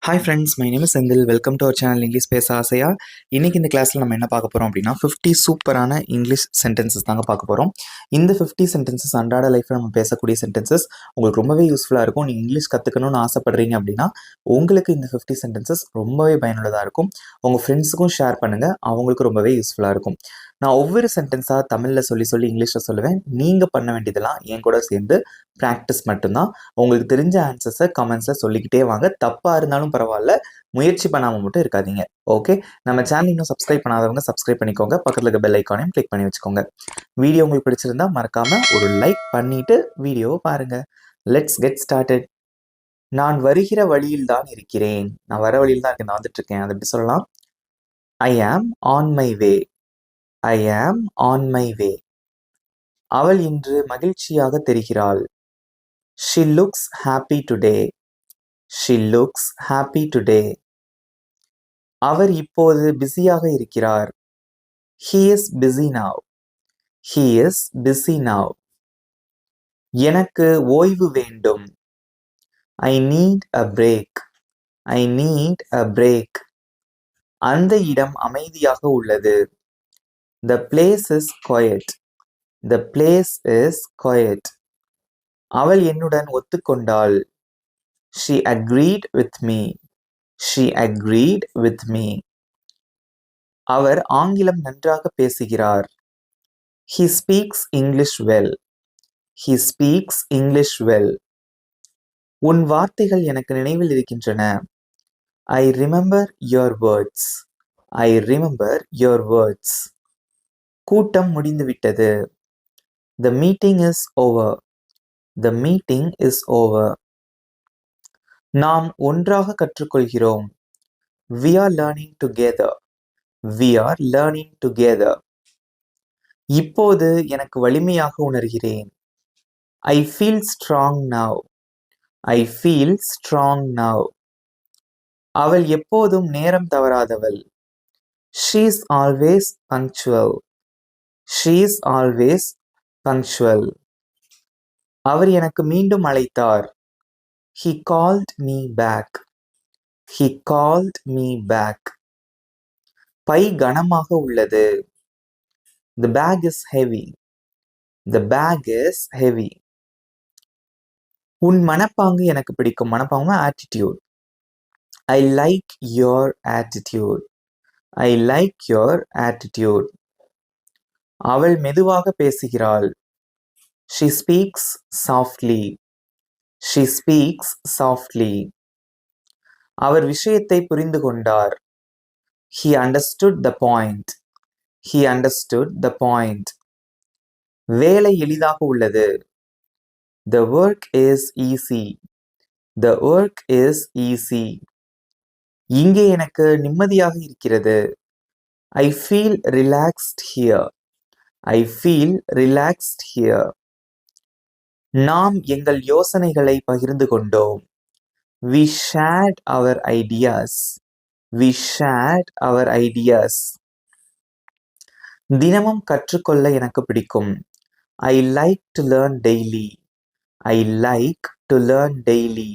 Hi friends, my name is Senthil. Welcome to our channel English பேச ஆசையா. இன்னைக்கு இந்த கிளாஸில் நம்ம என்ன பார்க்க போகிறோம் அப்படின்னா 50 சூப்பரான இங்கிலீஷ் சென்டென்சஸ் தாங்க பார்க்க போகிறோம். இந்த 50 சென்டென்சஸ் அன்றாட லைஃப்பில் நம்ம பேசக்கூடிய சென்டென்சஸ் உங்களுக்கு ரொம்பவே யூஸ்ஃபுல்லாக இருக்கும். நீங்கள் இங்கிலீஷ் கற்றுக்கணும்னு ஆசைப்படுறீங்க அப்படின்னா உங்களுக்கு இந்த 50 சென்டென்சஸ் ரொம்பவே பயனுள்ளதாக இருக்கும். உங்கள் ஃப்ரெண்ட்ஸுக்கும் ஷேர் பண்ணுங்கள், அவங்களுக்கு ரொம்பவே யூஸ்ஃபுல்லாக இருக்கும். நான் ஒவ்வொரு சென்டென்ஸாக தமிழில் சொல்லி இங்கிலீஷில் சொல்லுவேன். நீங்கள் பண்ண வேண்டியதெல்லாம் என் கூட சேர்ந்து ப்ராக்டிஸ் மட்டும்தான். உங்களுக்கு தெரிஞ்ச ஆன்சர்ஸை கமெண்ட்ஸில் சொல்லிக்கிட்டே வாங்க. தப்பாக இருந்தாலும் பரவாயில்ல, முயற்சி பண்ணாமல் மட்டும் இருக்காதீங்க. ஓகே, நம்ம சேனல் இன்னும் சப்ஸ்கிரைப் பண்ணாதவங்க சப்ஸ்கிரைப் பண்ணிக்கோங்க. பக்கத்தில் இருக்க பெல் ஐக்கானையும் கிளிக் பண்ணி வச்சுக்கோங்க. வீடியோ உங்களுக்கு பிடிச்சிருந்தா மறக்காமல் ஒரு லைக் பண்ணிட்டு வீடியோவை பாருங்கள். Let's get started. நான் வருகிற வழியில் தான் இருக்கிறேன். நான் வர வழியில் தான் இருக்கேன், நான் வந்துட்டு இருக்கேன். அது எப்படி சொல்லலாம்? ஐ ஆம் ஆன் மை வே. ஐ ஆம் ஆன் மை வே. அவள் இன்று மகிழ்ச்சியாக தெரிகிறாள். She looks happy today. She looks happy today. அவர் இப்போது பிஸியாக இருக்கிறார். He is busy now. He is busy now. எனக்கு ஓய்வு வேண்டும். I need a break. I need a break. அந்த இடம் அமைதியாக உள்ளது. The place is quiet. The place is quiet. அவள் என்னுடன் ஒத்துக்கொண்டாள். She agreed with me. She agreed with me. அவர் ஆங்கிலம் நன்றாக பேசுகிறார். He speaks English well. He speaks English well. உன் வார்த்தைகள் எனக்கு நினைவில் இருக்கின்றன. I remember your words. I remember your words. கூட்டம் முடிந்துவிட்டது. The meeting is over. The meeting is over. நாம் ஒன்றாக கற்றுக்கொள்கிறோம். We are learning together. We are learning together. இப்போது எனக்கு வலிமையாக உணர்கிறேன். I feel strong now. I feel strong now. அவள் எப்போதும் நேரம் தவறாதவள். She is always punctual. She is always punctual. அவர் எனக்கு மீண்டும் அழைத்தார். He called me back. He called me back. பை கனமாக உள்ளது. The bag is heavy. The bag is heavy. உன் மனப்பாங்கு எனக்கு பிடிக்கும். மனப்பாங்கு attitude. I like your attitude. I like your attitude. அவள் மெதுவாக பேசுகிறாள். She speaks softly. She speaks softly. அவர் விஷயத்தை புரிந்து கொண்டார். He understood the point. He understood the point. வேலை எளிதாக உள்ளது. The work is easy. The work is easy. இங்கே எனக்கு நிம்மதியாக இருக்கிறது. I feel relaxed here. I feel relaxed here. நாம் எங்கள் யோசனைகளை பகிர்ந்து கொண்டோம். We shared our ideas. We shared our ideas. தினமும் கற்றுக்கொள்ள எனக்கு பிடிக்கும். I like to learn daily. I like to learn daily.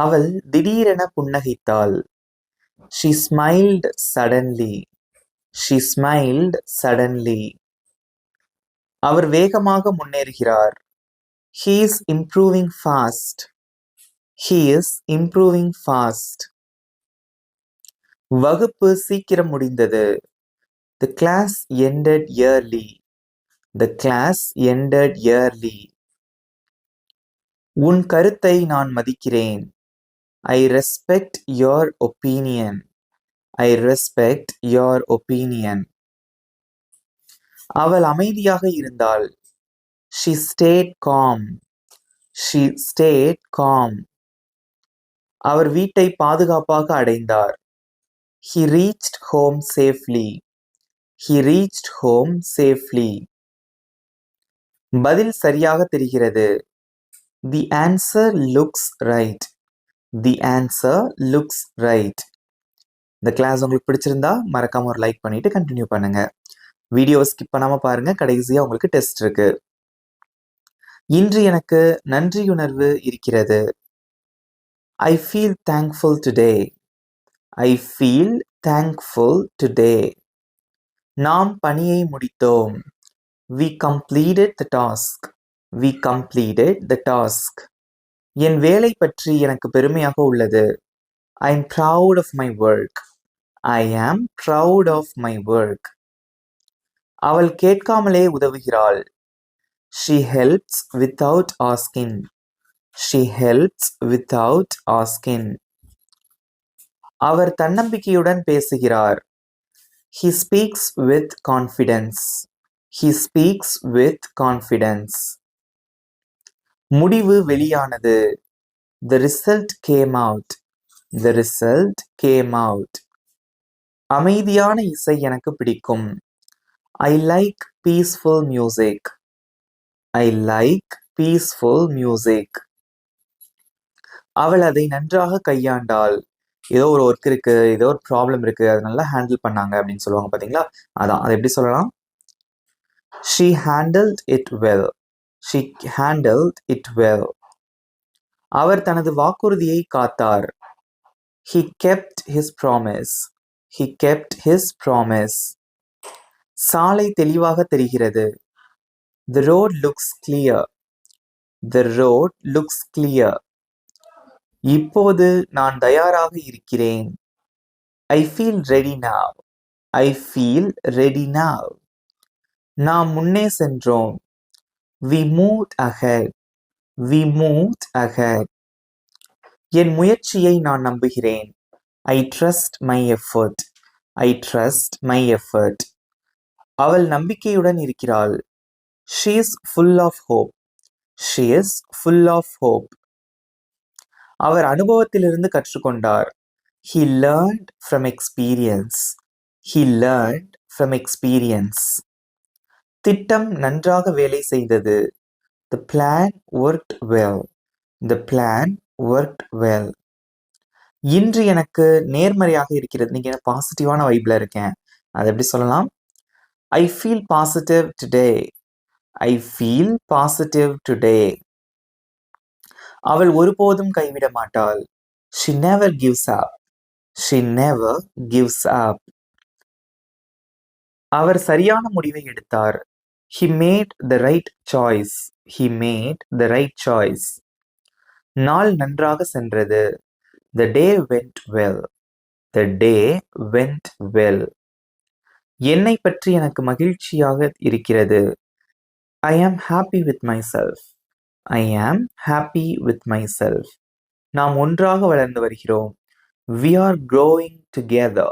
அவள் திடீரென புன்னகைத்தாள். She smiled suddenly. She smiled suddenly. அவர் வேகமாக முன்னேறுகிறார். He is improving fast. He is improving fast. வகுப்பு சீக்கிரம் முடிந்தது. The class ended early. The class ended early. உன் கருத்தை நான் மதிக்கிறேன். I respect your opinion. I respect your opinion. அவள் அமைதியாக இருந்தாள். She stayed calm. She stayed calm. அவர் வீட்டை பாதுகாப்பாக அடைந்தார். He reached home safely. He reached home safely. பதில் சரியாக தெரிகிறது. The answer looks right. The answer looks right. இந்த கிளாஸ் உங்களுக்கு பிடிச்சிருந்தா மறக்காம ஒரு லைக் பண்ணிட்டு கண்டினியூ பண்ணுங்க. வீடியோவை ஸ்கிப் பண்ணாம பாருங்க, கடைசியா உங்களுக்கு டெஸ்ட் இருக்கு. இன்று எனக்கு நன்றியுணர்வு இருக்கிறது. I feel thankful today. I feel thankful today. நாம் பணியை முடித்தோம். We completed the task. We completed the task. என் வேலை பற்றி எனக்கு பெருமையாக உள்ளது. I am proud of my work. I am proud of my work. அவள் கேட்காமலே உதவுகிறாள். She helps without asking. She helps without asking. அவர் தன்னம்பிக்கையுடன் பேசுகிறார். He speaks with confidence. He speaks with confidence. முடிவு வெளியானது. The result came out. The result came out. அமைதியான இசை எனக்கு பிடிக்கும். I like peaceful music. I like peaceful music. அவள் அதை நன்றாக கையாண்டாள். ஏதோ ஒரு ஒர்க் இருக்கு, ஏதோ ஒரு ப்ராப்ளம் இருக்கு, அதை நல்லா ஹேண்டில் பண்ணாங்க அப்படின்னு சொல்லுவாங்க பார்த்தீங்களா? அதான் அதை எப்படி சொல்லலாம்? She handled it well. She handled it well. அவர் தனது வாக்குறுதியை காத்தார். He kept his promise. He kept his promise. சாலை தெளிவாக தெரிகிறது. The road looks clear. The road looks clear. இப்போது நான் தயாராக இருக்கிறேன். I feel ready now. I feel ready now. நாம் முன்னே சென்றோம். We moved ahead. We moved ahead. என் முயற்சியை நான் நம்புகிறேன். I trust my effort. I trust my effort. அவள் நம்பிக்கையுடன் இருக்கிறாள். She is full of hope. She is full of hope. அவர் அனுபவத்திலிருந்து கற்றுக்கொண்டார். He learned from experience. He learned from experience. திட்டம் நன்றாக வேலை செய்தது. The plan worked well. The plan worked well. இன்று எனக்கு நேர்மறையாக இருக்கிறது. நீங்க பாசிட்டிவான வைப்ல இருக்கேன். அது எப்படி சொல்லலாம்? I feel positive today. I feel positive today. அவள் ஒருபோதும் கைவிட மாட்டாள். She never gives up. She never gives up. அவர் சரியான முடிவை எடுத்தார். He made the right choice. He made the right choice. நாள் நன்றாக சென்றது. The day went well. The day went well. என்னை பற்றி எனக்கு மகிழ்ச்சியாக இருக்கிறது. I am happy with myself. I am happy with myself. நாம் ஒன்றாக வளர்ந்து வருகிறோம். We are growing together.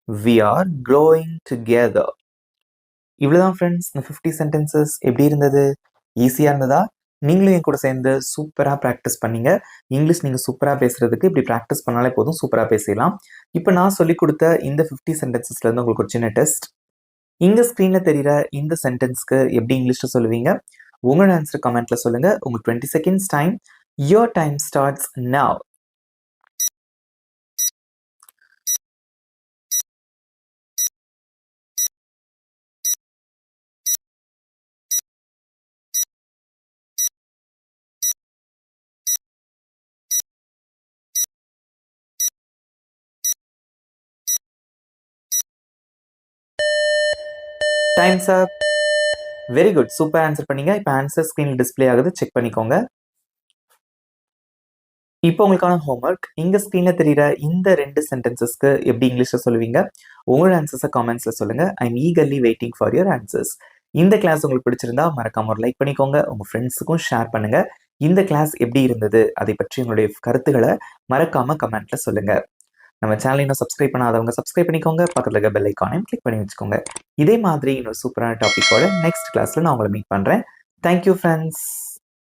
We are growing together. இவ்வளவுதான் ஃப்ரெண்ட்ஸ், இந்த 50 சென்டென்சஸ் எப்படி இருந்தது? ஈஸியாக இருந்ததா? நீங்களும் என் கூட சேர்ந்து சூப்பராக ப்ராக்டிஸ் பண்ணீங்க. இங்கிலீஷ் நீங்கள் சூப்பராக பேசுகிறதுக்கு இப்படி ப்ராக்டிஸ் பண்ணாலே போதும், சூப்பராக பேசிடலாம். இப்போ நான் சொல்லிக் கொடுத்த இந்த 50 சென்டென்சஸ்லேருந்து உங்களுக்கு ஒரு சின்ன டெஸ்ட். இங்கே ஸ்க்ரீனில் தெரிகிற இந்த சென்டென்ஸ்க்கு எப்படி இங்கிலீஷில் சொல்லுவீங்க? உங்களோட ஆன்சர் கமெண்ட்டில் சொல்லுங்கள். உங்களுக்கு 20 seconds time. Your time starts now. Times up. Very good, super answer பண்ணீங்க. இப்போ ஆன்சர் ஸ்க்ரீனில் டிஸ்பிளே ஆகுது, செக் பண்ணிக்கோங்க. இப்போ உங்களுக்கான ஹோம்ஒர்க். இங்கே ஸ்க்ரீனில் தெரிகிற இந்த 2 சென்டென்சஸ்க்கு எப்படி இங்கிலீஷில் சொல்லுவீங்க? உங்களோட ஆன்சர்ஸை காமெண்ட்ஸில் சொல்லுங்கள். I am eagerly waiting for your answers. இந்த கிளாஸ் உங்களுக்கு பிடிச்சிருந்தா மறக்காம ஒரு லைக் பண்ணிக்கோங்க. உங்கள் ஃப்ரெண்ட்ஸுக்கும் ஷேர் பண்ணுங்கள். இந்த கிளாஸ் எப்படி இருந்தது அதை பற்றி உங்களுடைய கருத்துக்களை மறக்காம கமெண்ட்ல சொல்லுங்க. நம்ம சேனல் இன்னும் சப்ஸ்கிரைப் பண்ணாதவங்க சப்ஸ்கிரைப் பண்ணிக்கோங்க. பக்கத்தில் இருக்க பெல் ஐக்கானையும் கிளிக் பண்ணி வச்சுக்கோங்க. இதே மாதிரி இன்னொரு சூப்பரான டாப்பிக்கோட நெக்ஸ்ட் கிளாஸ்ல நான் உங்களை மீட் பண்றேன். Thank you friends.